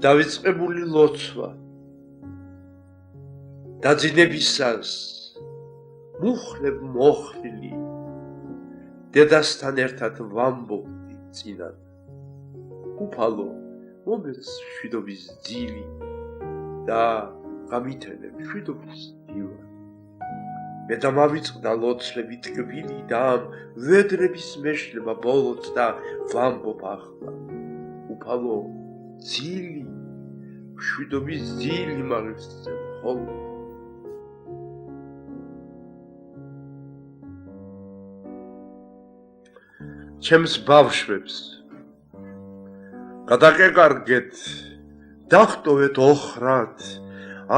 დავიწყებული ლოცვა დაძინებისას მუხლებ მოხლილი დედასთან ერთად ვამბობდი წინან უფალო მომეც მშვიდობის ძილი და გამითენებ მშვიდობის დივანი მე დამავიწყდა ლოცლები ტკბილი და ამ ვედრების მეშლება ბოლოც და ვამბობ ახლა უფალო ძილი მშვიდობის ძილი მაგისზე ხოლმე ჩემს ბავშვებს გადაკეკარგეთ დახტოვეთ ოხრად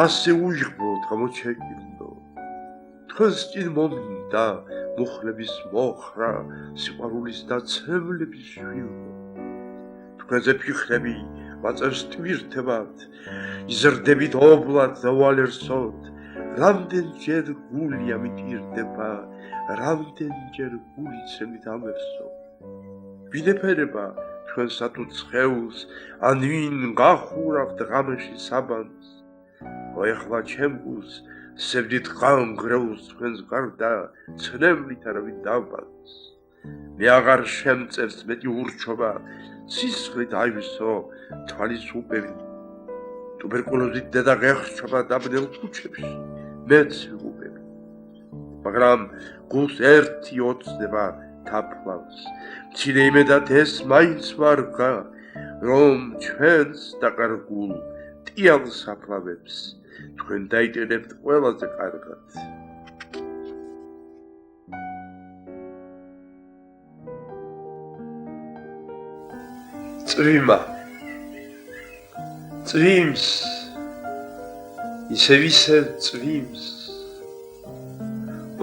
ასე უჟღბოთ გამოჩეკილდო თქვენს წინ მომნდა მუხლების მოხრა სიყვარულის და ცემლების შვილი თქვენზე ფიქრები მაწევს ტვირთებად იზრდებით ობლად და ვალერსოდ რამდენჯერ გული ამიტირდება რამდენჯერ გული ცემით ამერსო ვინეფერება თქვენს ატუცხეულს ან ვინ გახურავთ ღამეში საბანს ეხლა ჩემ გულს სევდით ყანგრეულს თქვენს გარდა ცნემლით არავინ დაბანს მე აღარ შემწერს მეტი ურჩობა სისხლით აივსო თვალის უპევი ტუბერკულოზით დედა გეხშობა დაბნელ ქუჩებში მეც უპევი მაგრამ გულს ერთი ოცნება თაფლავს მცირე იმედად ეს მაინც ვარგა რომ ჩვენს დაკარგულ ტიალს აფლავებს თქვენ დაიჭერებთ ყველაზე კარგად წვიმა წვიმს ისე წვიმს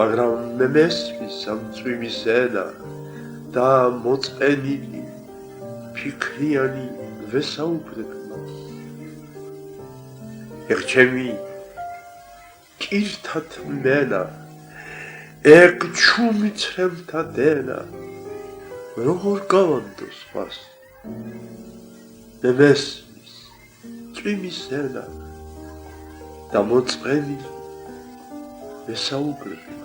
მაგრამ მე მესმის ამ წვიმის ენა და მოწყენილი ფიქრიანი ვესაუბრებ მას ეხჩემი კირთათ მენა ეგ ჩუმი ცრემთა დენა როგორ გავანდო სხვას მე მესმის წვიმის ენა და მოწყენილი ვესაუბრებ